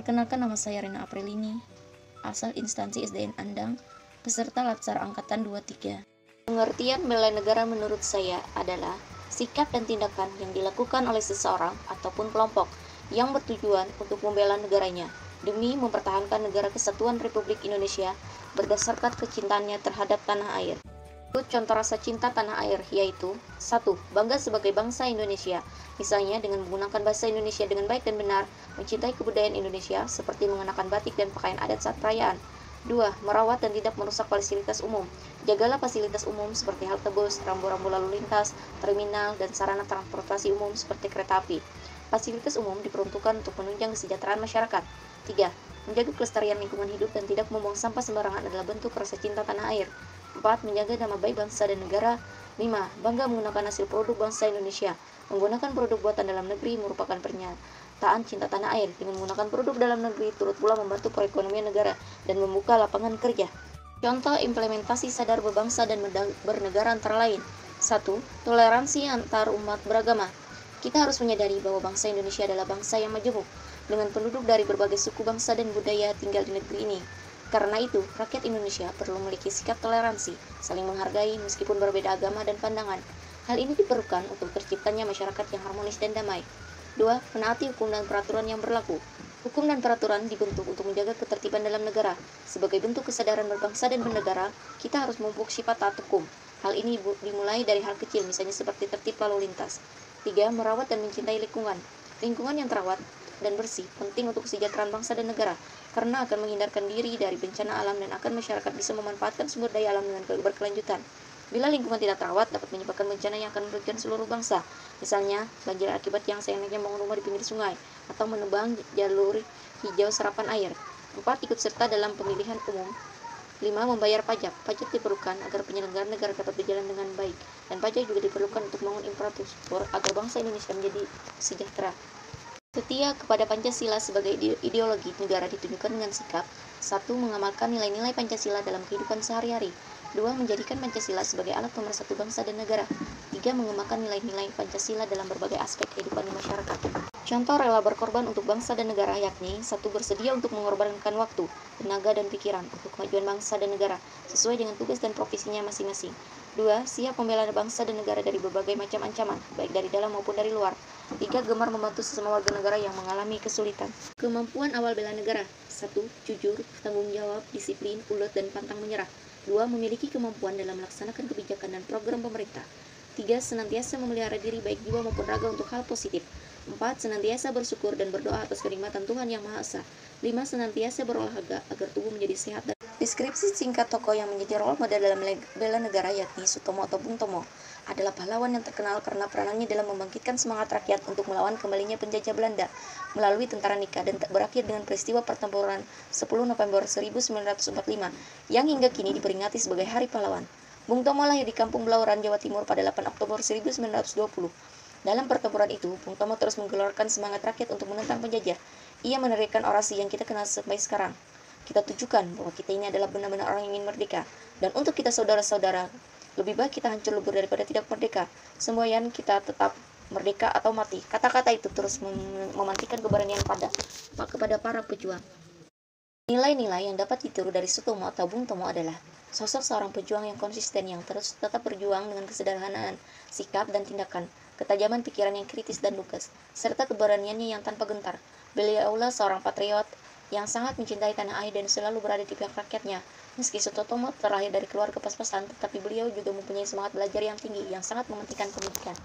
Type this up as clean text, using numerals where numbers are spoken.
Perkenalkan, nama saya Rena Aprilini, asal instansi SDN Andang, peserta Latsar Angkatan 23. Pengertian bela negara menurut saya adalah sikap dan tindakan yang dilakukan oleh seseorang ataupun kelompok yang bertujuan untuk membela negaranya demi mempertahankan negara kesatuan Republik Indonesia berdasarkan kecintaannya terhadap tanah air. Contoh rasa cinta tanah air yaitu 1. Bangga sebagai bangsa Indonesia, misalnya dengan menggunakan bahasa Indonesia dengan baik dan benar, mencintai kebudayaan Indonesia seperti mengenakan batik dan pakaian adat saat perayaan. 2. Merawat dan tidak merusak fasilitas umum. Jagalah fasilitas umum seperti halte bus, rambu-rambu lalu lintas, terminal, dan sarana transportasi umum seperti kereta api. Fasilitas umum diperuntukkan untuk menunjang kesejahteraan masyarakat. 3. Menjaga kelestarian lingkungan hidup dan tidak membuang sampah sembarangan adalah bentuk rasa cinta tanah air. 4. Menjaga nama baik bangsa dan negara. 5. Bangga menggunakan hasil produk bangsa Indonesia. Menggunakan produk buatan dalam negeri merupakan pernyataan cinta tanah air. Dengan menggunakan produk dalam negeri turut pula membantu perekonomian negara dan membuka lapangan kerja. Contoh implementasi sadar berbangsa dan bernegara antara lain. 1. Toleransi antar umat beragama. Kita harus menyadari bahwa bangsa Indonesia adalah bangsa yang majemuk, dengan penduduk dari berbagai suku bangsa dan budaya tinggal di negeri ini. Karena itu, rakyat Indonesia perlu memiliki sikap toleransi, saling menghargai meskipun berbeda agama dan pandangan. Hal ini diperlukan untuk terciptanya masyarakat yang harmonis dan damai. 2. Menaati hukum dan peraturan yang berlaku. Hukum dan peraturan dibentuk untuk menjaga ketertiban dalam negara. Sebagai bentuk kesadaran berbangsa dan bernegara, kita harus memupuk sifat taat hukum. Hal ini dimulai dari hal kecil, misalnya seperti tertib lalu lintas. 3. Merawat dan mencintai lingkungan. Lingkungan yang terawat dan bersih penting untuk kesejahteraan bangsa dan negara, karena akan menghindarkan diri dari bencana alam dan akan masyarakat bisa memanfaatkan sumber daya alam dengan berkelanjutan. Bila lingkungan tidak terawat, dapat menyebabkan bencana yang akan merugikan seluruh bangsa, misalnya banjir akibat yang seenaknya membangun rumah di pinggir sungai, atau menebang jalur hijau serapan air. 4. Ikut serta dalam pemilihan umum. 5. Membayar pajak. Pajak diperlukan agar penyelenggaraan negara dapat berjalan dengan baik, dan pajak juga diperlukan untuk membangun infrastruktur agar bangsa Indonesia menjadi sejahtera. Setia kepada Pancasila sebagai ideologi negara ditunjukkan dengan sikap 1. Mengamalkan nilai-nilai Pancasila dalam kehidupan sehari-hari. 2. Menjadikan Pancasila sebagai alat pemersatu bangsa dan negara. 3. Mengembangkan nilai-nilai Pancasila dalam berbagai aspek kehidupan masyarakat. Contoh rela berkorban untuk bangsa dan negara yakni 1. Bersedia untuk mengorbankan waktu, tenaga, dan pikiran untuk kemajuan bangsa dan negara sesuai dengan tugas dan profesinya masing-masing. 2. Siap membela bangsa dan negara dari berbagai macam ancaman, baik dari dalam maupun dari luar. 3. Gemar membantu sesama warga negara yang mengalami kesulitan. Kemampuan awal bela negara. 1. Jujur, tanggung jawab, disiplin, ulet, dan pantang menyerah. 2. Memiliki kemampuan dalam melaksanakan kebijakan dan program pemerintah. 3. Senantiasa memelihara diri baik jiwa maupun raga untuk hal positif. 4. Senantiasa bersyukur dan berdoa atas kenikmatan Tuhan Yang Maha Esa. 5. Senantiasa berolahraga agar tubuh menjadi sehat. Deskripsi singkat tokoh yang menjadi role model dalam bela negara yakni Sutomo atau Bung Tomo adalah pahlawan yang terkenal karena peranannya dalam membangkitkan semangat rakyat untuk melawan kembalinya penjajah Belanda melalui tentara Nika dan berakhir dengan peristiwa pertempuran 10 November 1945 yang hingga kini diperingati sebagai Hari Pahlawan. Bung Tomo lahir di Kampung Blauran, Jawa Timur pada 8 Oktober 1920. Dalam pertempuran itu, Bung Tomo terus menggelorkan semangat rakyat untuk menentang penjajah. Ia meneriakkan orasi yang kita kenal sampai sekarang. Kita tujukan bahwa kita ini adalah benar-benar orang yang ingin merdeka. Dan untuk kita saudara-saudara, lebih baik kita hancur lebur daripada tidak merdeka. Semboyan kita tetap merdeka atau mati. Kata-kata itu terus memantikan keberanian kepada para pejuang. Nilai-nilai yang dapat ditiru dari Sutomo atau Bung Tomo adalah sosok seorang pejuang yang konsisten yang terus tetap berjuang dengan kesederhanaan, sikap dan tindakan, ketajaman pikiran yang kritis dan lugas, serta keberaniannya yang tanpa gentar. Beliaulah seorang patriot yang sangat mencintai tanah air dan selalu berada di pihak rakyatnya. Meski Sutomo terlahir dari keluarga pas-pasan, tetapi beliau juga mempunyai semangat belajar yang tinggi yang sangat mementingkan pendidikan.